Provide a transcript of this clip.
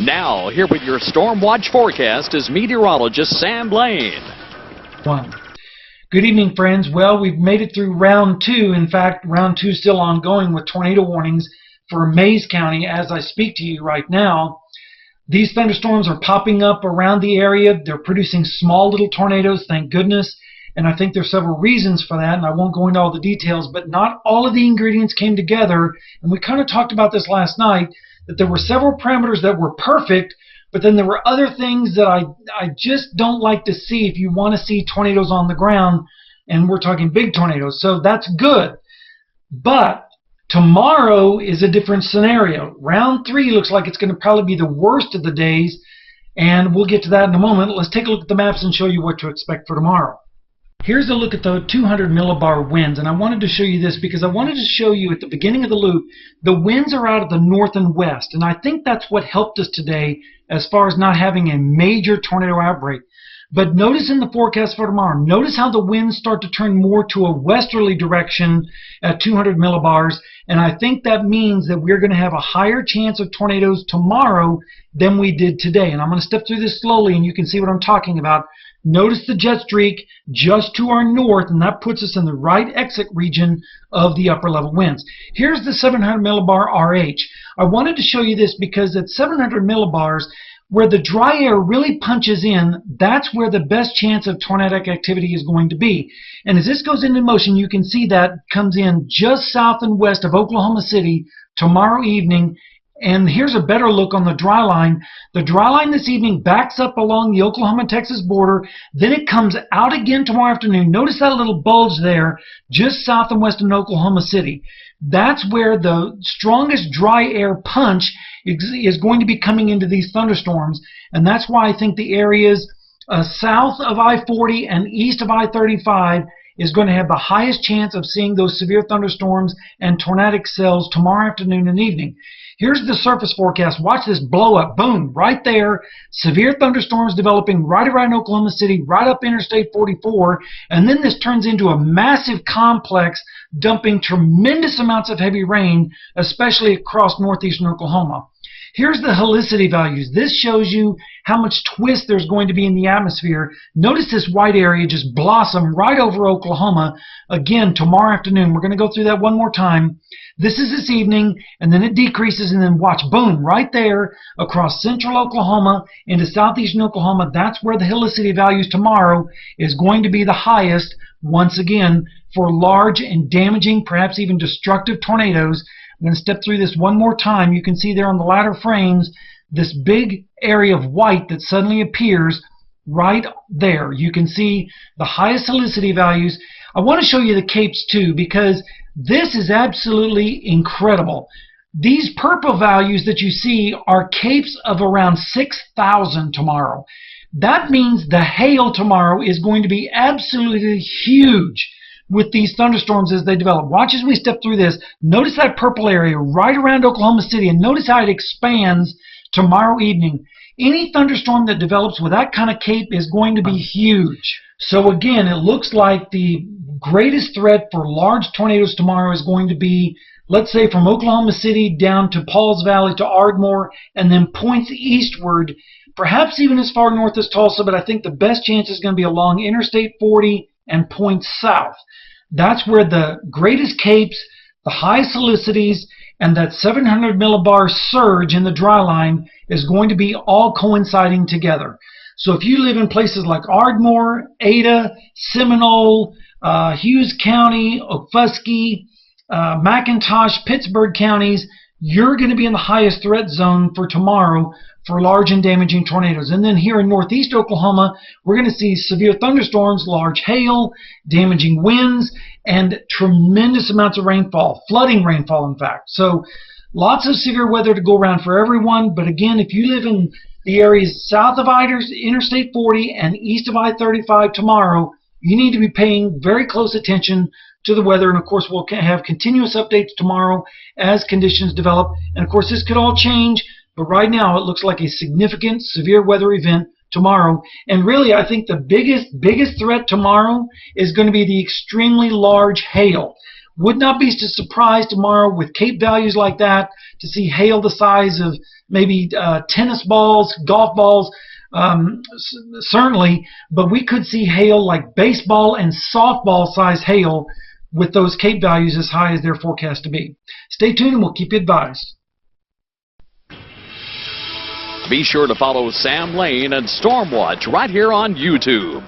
Now, here with your Storm Watch forecast is meteorologist Sam Blaine. Good evening, friends. Well, we've made it through round two. In fact, round two is still ongoing with tornado warnings for Mays County as I speak to you right now. These thunderstorms are popping up around the area. They're producing small little tornadoes, thank goodness. And I think there's several reasons for that, and I won't go into all the details, but not all of the ingredients came together. And we kind of talked about this last night, that there were several parameters that were perfect, but then there were other things that I just don't like to see if you want to see tornadoes on the ground, and we're talking big tornadoes. So that's good. But tomorrow is a different scenario. Round three looks like it's going to probably be the worst of the days, and we'll get to that in a moment. Let's take a look at the maps and show you what to expect for tomorrow. Here's a look at the 200 millibar winds, and I wanted to show you this because I wanted to show you at the beginning of the loop, the winds are out of the north and west, and I think that's what helped us today as far as not having a major tornado outbreak. But notice in the forecast for tomorrow, notice how the winds start to turn more to a westerly direction at 200 millibars, and I think that means that we're going to have a higher chance of tornadoes tomorrow than we did today. And I'm going to step through this slowly and you can see what I'm talking about. Notice the jet streak just to our north, and that puts us in the right exit region of the upper level winds. Here's the 700 millibar RH. I wanted to show you this because at 700 millibars, where the dry air really punches in, that's where the best chance of tornadic activity is going to be. And as this goes into motion, you can see that comes in just south and west of Oklahoma City tomorrow evening. And here's a better look on the dry line. The dry line this evening backs up along the Oklahoma-Texas border. Then it comes out again tomorrow afternoon. Notice that little bulge there just south and west of Oklahoma City. That's where the strongest dry air punch is going to be coming into these thunderstorms. And that's why I think the areas south of I-40 and east of I-35 is going to have the highest chance of seeing those severe thunderstorms and tornadic cells tomorrow afternoon and evening. Here's the surface forecast. Watch this blow up. Boom, right there. Severe thunderstorms developing right around Oklahoma City, right up Interstate 44. And then this turns into a massive complex dumping tremendous amounts of heavy rain, especially across northeastern Oklahoma. Here's the helicity values. This shows you how much twist there's going to be in the atmosphere. Notice this white area just blossom right over Oklahoma again tomorrow afternoon. We're going to go through that one more time. This is this evening, and then it decreases, and then watch, boom, right there across central Oklahoma into southeastern Oklahoma. That's where the helicity values tomorrow is going to be the highest once again for large and damaging, perhaps even destructive tornadoes. I'm going to step through this one more time. You can see there on the ladder frames this big area of white that suddenly appears right there. You can see the highest helicity values. I want to show you the capes too, because this is absolutely incredible. These purple values that you see are capes of around 6,000 tomorrow. That means the hail tomorrow is going to be absolutely huge with these thunderstorms as they develop. Watch as we step through this. Notice that purple area right around Oklahoma City, and notice how it expands tomorrow evening. Any thunderstorm that develops with that kind of cape is going to be huge. So again, it looks like the greatest threat for large tornadoes tomorrow is going to be, let's say, from Oklahoma City down to Pauls Valley to Ardmore, and then points eastward, perhaps even as far north as Tulsa, but I think the best chance is going to be along Interstate 40 and points south. That's where the greatest capes, the highest helicities, and that 700 millibar surge in the dry line is going to be all coinciding together. So if you live in places like Ardmore, Ada, Seminole, Hughes County, Okfuskee, McIntosh, Pittsburgh counties, you're going to be in the highest threat zone for tomorrow for large and damaging tornadoes. And then here in northeast Oklahoma, we're going to see severe thunderstorms, large hail, damaging winds, and tremendous amounts of rainfall, flooding rainfall, in fact. So lots of severe weather to go around for everyone. But again, if you live in the areas south of Interstate 40 and east of I-35 tomorrow, you need to be paying very close attention to the weather. And of course, we'll have continuous updates tomorrow as conditions develop. And of course, this could all change. But right now, it looks like a significant severe weather event tomorrow. And really, I think the biggest threat tomorrow is going to be the extremely large hail. Would not be surprised tomorrow with Cape values like that to see hail the size of maybe tennis balls, golf balls, certainly, but we could see hail like baseball and softball size hail with those Cape values as high as they're forecast to be. Stay tuned and we'll keep you advised. Be sure to follow Sam Lane and Stormwatch right here on YouTube.